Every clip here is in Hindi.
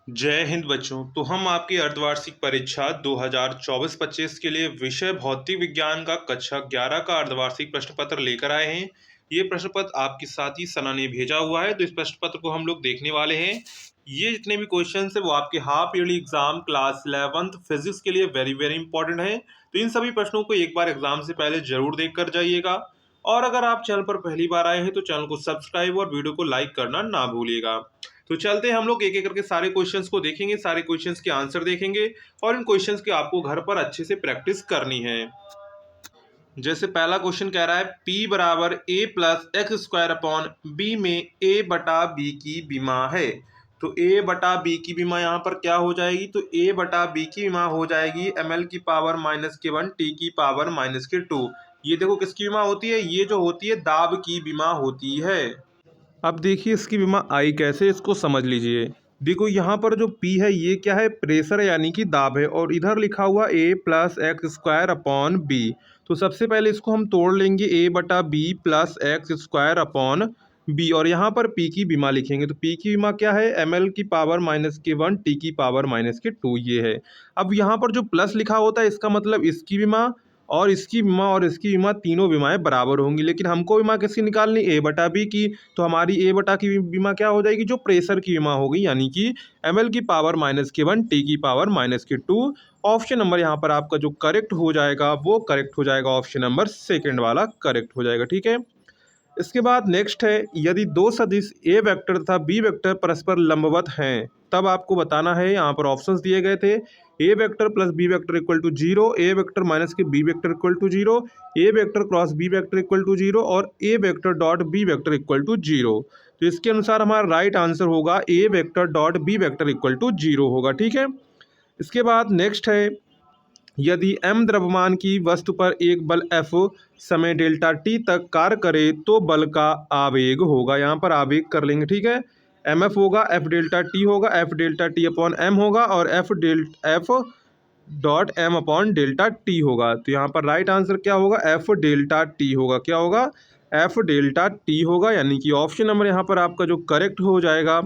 जय हिंद बच्चों। तो हम आपकी अर्धवार्षिक परीक्षा 2024-25 के लिए विषय भौतिक विज्ञान का कक्षा 11 का अर्धवार्षिक प्रश्न पत्र लेकर आए हैं। ये प्रश्न पत्र आपके साथी सना ने भेजा हुआ है, तो इस प्रश्न पत्र को हम लोग देखने वाले हैं। ये जितने भी क्वेश्चन है वो आपके half yearly exam class 11th physics के लिए वेरी वेरी इंपॉर्टेंट है। तो इन सभी प्रश्नों को एक बार एग्जाम से पहले जरूर देख कर जाइएगा। और अगर आप चैनल पर पहली बार आए हैं तो चैनल को सब्सक्राइब और वीडियो को लाइक करना ना भूलिएगा। तो चलते हैं, हम लोग एक एक करके सारे क्वेश्चंस को देखेंगे, सारे क्वेश्चंस के आंसर देखेंगे और इन क्वेश्चंस की आपको घर पर अच्छे से प्रैक्टिस करनी है। जैसे पहला क्वेश्चन कह रहा है P बराबर a plus x square upon B में a बटा बी की विमा है। तो a बटा बी की विमा यहाँ पर क्या हो जाएगी? तो a बटा बी की विमा हो जाएगी ml की पावर -1 t की पावर -2। ये देखो किसकी विमा होती है? ये जो होती है दाब की विमा होती है। अब देखिए इसकी विमा आई कैसे, इसको समझ लीजिए। देखो यहाँ पर जो P है ये क्या है? प्रेशर यानी कि दाब है, और इधर लिखा हुआ a plus x square upon B. तो सबसे पहले इसको हम तोड़ लेंगे, a बटा B plus x square upon B, और यहाँ पर P की विमा लिखेंगे। तो P की विमा क्या है? ml की पावर -1 t की पावर -2 ये है। अब यहाँ पर जो प्लस लिखा होता है इसका मतलब इसकी विमा और इसकी विमा और इसकी विमा, तीनों विमाएं बराबर होंगी। लेकिन हमको विमा किसकी निकालनी? a बटा बी की। तो हमारी a बटा की विमा क्या हो जाएगी? जो प्रेशर की विमा होगी, यानी कि ml की पावर -1 t की पावर -2। ऑप्शन नंबर यहाँ पर आपका जो करेक्ट हो जाएगा वो करेक्ट हो जाएगा, ऑप्शन नंबर सेकंड वाला करेक्ट हो जाएगा। ठीक है। इसके बाद नेक्स्ट है, यदि दो सदिश ए वेक्टर तथा बी वेक्टर परस्पर लंबवत हैं तब आपको बताना है। यहाँ पर ऑप्शंस दिए गए थे, A vector plus B vector equal to 0, A vector minus के B vector equal to 0, A vector cross B vector equal to 0 और A vector dot B vector equal to 0। तो इसके अनुसार हमारा राइट आंसर होगा A vector dot B vector equal to 0 होगा। ठीक है। इसके बाद नेक्स्ट है, यदि m द्रव्यमान की वस्तु पर एक बल F समय डेल्टा t तक कार्य करे तो बल का आवेग होगा। यहाँ पर आवेग कर लेंगे। ठीक है। mf होगा, f डेल्टा t होगा, f delta t upon m होगा और f dot m upon delta t होगा। तो यहाँ पर राइट आंसर क्या होगा? f डेल्टा t होगा। क्या होगा? f डेल्टा t होगा, यानी कि ऑप्शन नंबर यहाँ पर आपका जो करेक्ट हो जाएगा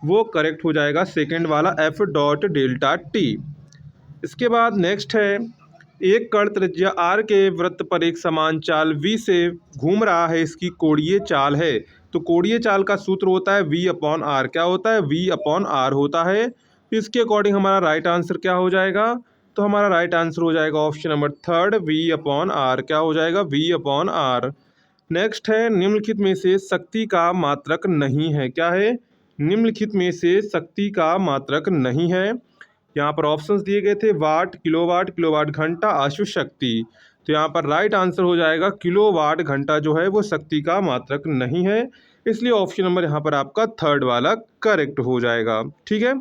वो करेक्ट हो जाएगा सेकेंड वाला, f डॉट डेल्टा t। इसके बाद नेक्स्ट है, एक कण त्रिज्या r के वृत्त पर एक समान चाल v से घूम रहा है, इसकी कोणीय चाल है। तो कोणीय चाल का सूत्र होता है v अपॉन r। क्या होता है? v अपॉन r होता है। तो इसके अकॉर्डिंग हमारा राइट आंसर क्या हो जाएगा? तो हमारा राइट आंसर हो जाएगा option number third, v upon r। क्या हो जाएगा? v upon r। नेक्स्ट है, निम्नलिखित में से शक्ति का मात्रक नहीं है। क्या है? निम्नलिखित में से शक्ति का मात्रक नहीं है। यहाँ पर ऑप्शंस दिए गए थे, वाट, किलोवाट घंटा, अश्व शक्ति। तो यहाँ पर राइट आंसर हो जाएगा किलोवाट घंटा जो है वो शक्ति का मात्रक नहीं है, इसलिए ऑप्शन नंबर यहाँ पर आपका थर्ड वाला करेक्ट हो जाएगा। ठीक है।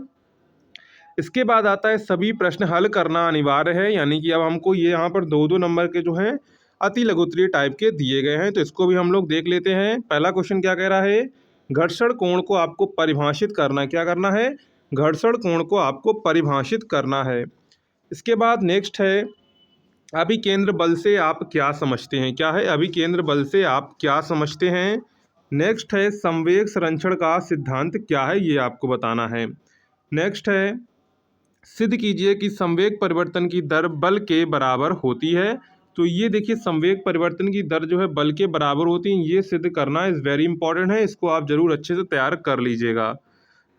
इसके बाद आता है, सभी प्रश्न हल करना अनिवार्य है, यानी कि अब हमको ये यहाँ पर दो दो नंबर के जो हैं अति लघुत्तरीय टाइप के दिए गए हैं, तो इसको भी हम लोग देख लेते हैं। पहला क्वेश्चन क्या कह रहा है? घर्षण कोण को आपको परिभाषित करना। क्या करना है? घर्षण कोण को आपको परिभाषित करना है। इसके बाद नेक्स्ट है, अभिकेंद्र बल से आप क्या समझते हैं? क्या है? अभिकेंद्र बल से आप क्या समझते हैं? नेक्स्ट है, संवेग संरक्षण का सिद्धांत क्या है? ये आपको बताना है। नेक्स्ट है, सिद्ध कीजिए कि संवेग परिवर्तन की दर बल के बराबर होती है। तो ये देखिए, संवेग परिवर्तन की दर जो है बल के बराबर होती है, ये सिद्ध करना इज़ वेरी इंपॉर्टेंट है, इसको आप जरूर अच्छे से तैयार कर लीजिएगा।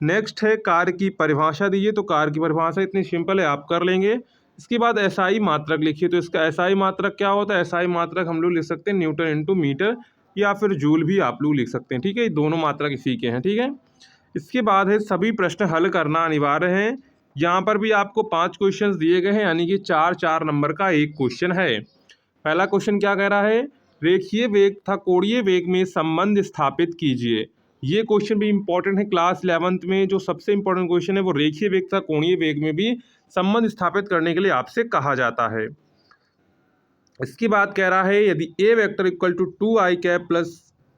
नेक्स्ट है, कार्य की परिभाषा दीजिए। तो कार्य की परिभाषा इतनी सिंपल है, आप कर लेंगे। इसके बाद एसआई मात्रक लिखिए। तो इसका एसआई मात्रक क्या होता है? एसआई मात्रक हम लोग लिख सकते हैं न्यूटन इंटू मीटर, या फिर जूल भी आप लोग लिख सकते हैं। ठीक है, ये दोनों मात्रक इसी के हैं। ठीक है। इसके बाद है, सभी प्रश्न हल करना अनिवार्य है। यहाँ पर भी आपको 5 क्वेश्चंस दिए गए हैं, यानी कि 4-4 नंबर का एक क्वेश्चन है। पहला क्वेश्चन क्या कह रहा है? रेखीय वेग तथा कोणीय वेग में संबंध स्थापित कीजिए। ये क्वेश्चन भी इंपॉर्टेंट है, क्लास 11th में जो सबसे इंपॉर्टेंट क्वेश्चन है वो रेखीय वेग तथा कोणीय वेग में भी संबंध स्थापित करने के लिए आपसे कहा जाता है। इसके बाद कह रहा है, यदि A vector equal to 2i cap plus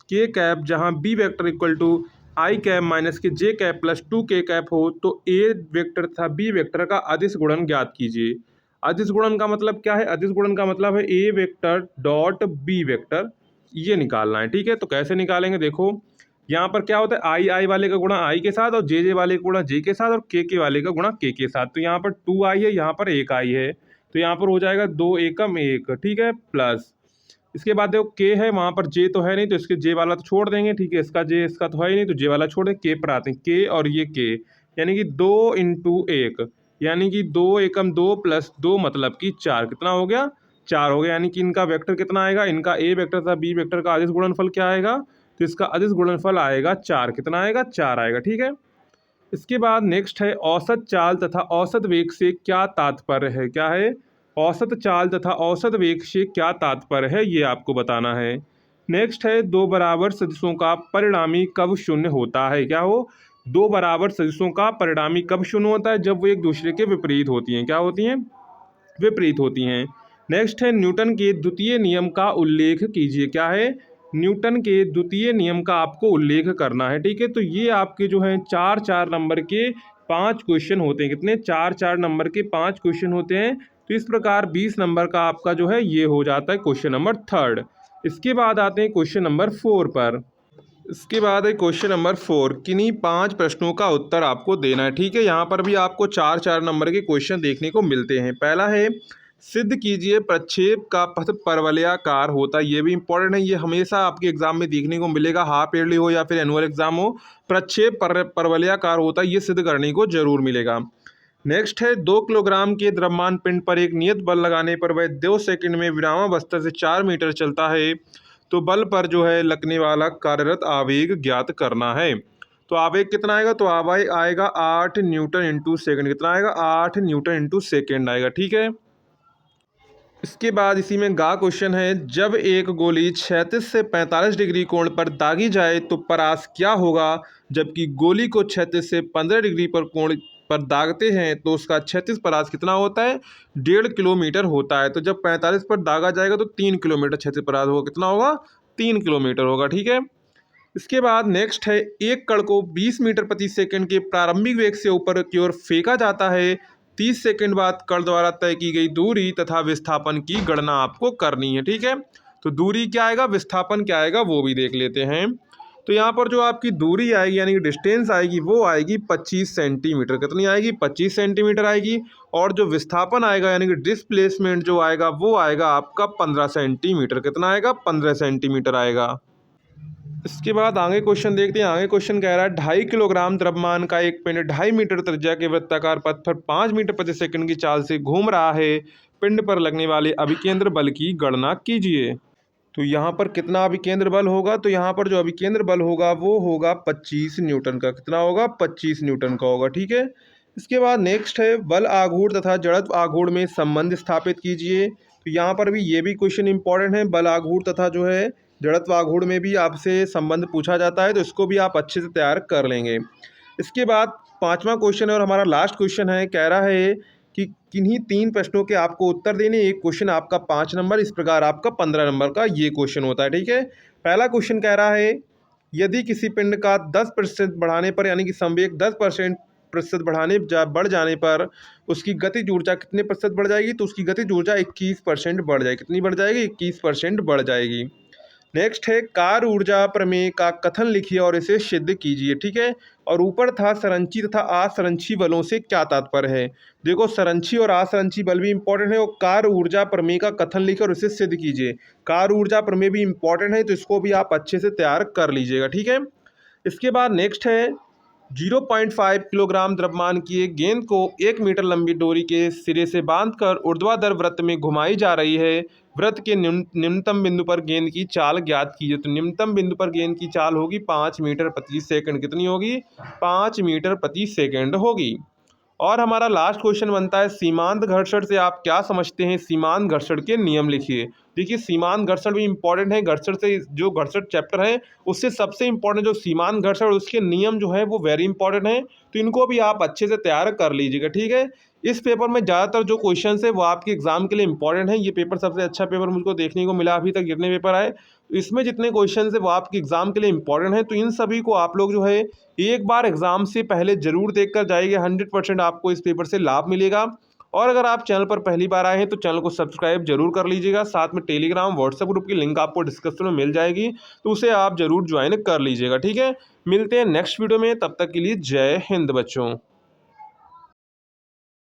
K cap, जहाँ B vector equal to I cap minus के J cap plus 2k cap हो, तो ए वेक्टर तथा बी वेक्टर का अदिश गुणन ज्ञात कीजिए। अदिश गुणन का मतलब क्या है? अदिश गुणन का मतलब है ए वेक्टर डॉट बी वेक्टर, ये निकालना है। ठीक है। तो कैसे निकालेंगे? देखो, यहाँ पर क्या होता है, आई आई वाले का गुणा आई के साथ और जे वाले का गुणा जे के साथ और के वाले का गुणा के साथ। तो यहाँ पर 2 आई है, यहाँ पर 1 आई है, तो यहाँ पर हो जाएगा 2 एकम 1, ठीक है, प्लस इसके बाद देखो के है, वहाँ पर जे तो है नहीं तो इसके जे वाला तो छोड़ देंगे, ठीक है, इसका जे इसका तो है ही नहीं तो जे वाला छोड़ देंगे, के पर आते हैं, के और ये के यानी कि 2 इंटू 1 यानी कि 2 एकम 2 प्लस 2 मतलब कि 4, कितना हो गया, 4 हो गया। यानी कि इनका वेक्टर कितना आएगा, इनका ए वेक्टर था बी वेक्टर का अदिश गुणनफल क्या आएगा, तो इसका अदिश गुणनफल आएगा 4, कितना आएगा, 4 आएगा, ठीक है। इसके बाद नेक्स्ट है औसत चाल तथा औसत वेग से क्या तात्पर्य है, क्या है, औसत चाल तथा औसत वेग से क्या तात्पर्य है, ये आपको बताना है। नेक्स्ट है दो बराबर सदिशों का परिणामी कब शून्य होता है, क्या हो, दो बराबर सदिशों का परिणामी कब शून्य होता है, जब वो एक दूसरे के विपरीत होती हैं, क्या होती हैं, विपरीत होती हैं। नेक्स्ट है न्यूटन के द्वितीय नियम का उल्लेख कीजिए, क्या है, न्यूटन के द्वितीय नियम का आपको उल्लेख करना है, ठीक है। तो ये आपके जो हैं 4-4 नंबर के 5 क्वेश्चन होते हैं, कितने, 4-4 नंबर के 5 क्वेश्चन होते हैं। तो इस प्रकार 20 नंबर का आपका जो है ये हो जाता है क्वेश्चन नंबर 3। इसके बाद आते हैं क्वेश्चन नंबर 4 पर। इसके बाद है क्वेश्चन नंबर 4, किन्हीं 5 प्रश्नों का उत्तर आपको देना है, ठीक है। यहाँ पर भी आपको 4-4 नंबर के क्वेश्चन देखने को मिलते हैं। पहला है सिद्ध कीजिए प्रक्षेप का पथ परवलयाकार होता है, ये भी इंपॉर्टेंट है, ये हमेशा आपके एग्जाम में देखने को मिलेगा, हाफ ईयरली हो या फिर एनुअल एग्जाम हो, प्रक्षेप परवलयाकार होता है, ये सिद्ध करने को जरूर मिलेगा। नेक्स्ट है 2 किलोग्राम के द्रव्यमान पिंड पर एक नियत बल लगाने पर वह 2 सेकंड में विरामावस्था से 4 मीटर चलता है, तो बल पर जो है लगने वाला कार्यरत आवेग ज्ञात करना है। तो आवेग कितना आएगा, तो आवेग आएगा 8 न्यूटन इंटू सेकेंड, कितना आएगा, 8 न्यूटन इंटू सेकेंड आएगा, ठीक है। इसके बाद इसी में गा क्वेश्चन है, जब एक गोली 36 से 45 डिग्री कोण पर दागी जाए तो परास क्या होगा, जबकि गोली को 36 से 15 डिग्री पर कोण पर दागते हैं तो उसका 36 परास कितना होता है, 1.5 किलोमीटर होता है। तो जब 45 पर दागा जाएगा तो 3 किलोमीटर 36 परास होगा, कितना होगा, 3 किलोमीटर होगा, ठीक है। इसके बाद नेक्स्ट है एक कण को 20 मीटर प्रति सेकंड के प्रारंभिक वेग से ऊपर की ओर फेंका जाता है, 30 सेकंड बाद कण द्वारा तय की गई दूरी तथा विस्थापन की गणना आपको करनी है, ठीक है। तो दूरी क्या आएगा, विस्थापन क्या आएगा, वो भी देख लेते हैं। तो यहाँ पर जो आपकी दूरी आएगी यानी कि डिस्टेंस आएगी वो आएगी 25 सेंटीमीटर, कितनी आएगी, 25 सेंटीमीटर आएगी। और जो विस्थापन आएगा यानी कि डिस्प्लेसमेंट जो आएगा वो आएगा आपका 15 सेंटीमीटर, कितना आएगा, 15 सेंटीमीटर आएगा। इसके बाद आगे क्वेश्चन देखते हैं। आगे क्वेश्चन कह रहा है 2.5 किलोग्राम द्रव्यमान का एक पिंड 2.5 मीटर त्रिज्या के वृत्ताकार पथ पर 5 मीटर प्रति सेकंड की चाल से घूम रहा है, पिंड पर लगने वाले अभिकेंद्र बल की गणना कीजिए। तो यहाँ पर कितना अभिकेंद्र बल होगा, तो यहाँ पर जो अभिकेंद्र बल होगा वो होगा 25 न्यूटन का, कितना होगा, 25 न्यूटन का होगा, ठीक है। इसके बाद नेक्स्ट है बल आघूर्ण तथा जड़त्व आघूर्ण में संबंध स्थापित कीजिए। तो यहाँ पर भी ये भी क्वेश्चन इंपॉर्टेंट है, बल आघूर्ण तथा जो है जड़त्व आघूर्ण में भी आपसे संबंध पूछा जाता है, तो इसको भी आप अच्छे से तैयार कर लेंगे। इसके बाद 5वां क्वेश्चन है और हमारा लास्ट क्वेश्चन है, कह रहा है कि किन्हीं 3 प्रश्नों के आपको उत्तर देने, एक क्वेश्चन आपका 5 नंबर, इस प्रकार आपका 15 नंबर का ये क्वेश्चन होता है, ठीक है। पहला क्वेश्चन कह रहा है यदि किसी पिंड का 10% बढ़ाने पर यानी कि संवेग 10% बढ़ जाने पर उसकी गतिज ऊर्जा कितने प्रतिशत बढ़ जाएगी, तो उसकी गतिज ऊर्जा 21% बढ़ जाएगी, कितनी बढ़ जाएगी, 21% बढ़ जाएगी। नेक्स्ट है कार्य ऊर्जा प्रमेय का कथन लिखिए और इसे सिद्ध कीजिए, ठीक है। और ऊपर था संरंची तथा असंरंची बलों से क्या तात्पर्य है। देखो संरंची और असंरंची बल भी इंपॉर्टेंट है और कार्य ऊर्जा प्रमेय का कथन लिखिए और इसे सिद्ध कीजिए। कार्य ऊर्जा प्रमेय भी इंपॉर्टेंट है, तो इसको भी आप अच्छे से तैयार कर लीजिएगा, ठीक है। इसके बाद नेक्स्ट है 0.5 किलोग्राम द्रव्यमान की एक गेंद को 1 मीटर लंबी डोरी के सिरे से बांधकर ऊर्ध्वाधर वृत्त में घुमाई जा रही है, वृत्त के निम्नतम बिंदु पर गेंद की चाल ज्ञात कीजिए। तो निम्नतम बिंदु पर गेंद की चाल होगी 5 मीटर प्रति सेकंड, कितनी होगी, 5 मीटर प्रति सेकंड होगी। और हमारा लास्ट क्वेश्चन बनता है सीमांत घर्षण से आप क्या समझते हैं, सीमांत घर्षण के नियम लिखिए। देखिए सीमांत घर्षण भी इंपॉर्टेंट है, घर्षण से जो घर्षण चैप्टर है उससे सबसे इंपॉर्टेंट जो सीमांत घर्षण उसके नियम जो है वो वेरी इंपॉर्टेंट है, तो इनको भी आप अच्छे से तैयार कर लीजिएगा, ठीक है। इस पेपर में ज़्यादातर जो क्वेश्चन है वो आपके एग्जाम के लिए इंपॉर्टेंट है, ये पेपर सबसे अच्छा पेपर मुझको देखने को मिला अभी तक जितने पेपर आए, इसमें जितने क्वेश्चन है वो आपके एग्जाम के लिए इंपॉर्टेंट है, तो इन सभी को आप लोग जो है एक बार एग्जाम से पहले जरूर देख कर जाइए, 100% आपको इस पेपर से लाभ मिलेगा। और अगर आप चैनल पर पहली बार आए हैं तो चैनल को सब्सक्राइब जरूर कर लीजिएगा। साथ में टेलीग्राम व्हाट्सएप ग्रुप की लिंक आपको डिस्क्रिप्शन में मिल जाएगी, तो उसे आप जरूर ज्वाइन कर लीजिएगा। ठीक है, मिलते हैं नेक्स्ट वीडियो में, तब तक के लिए जय हिंद बच्चों।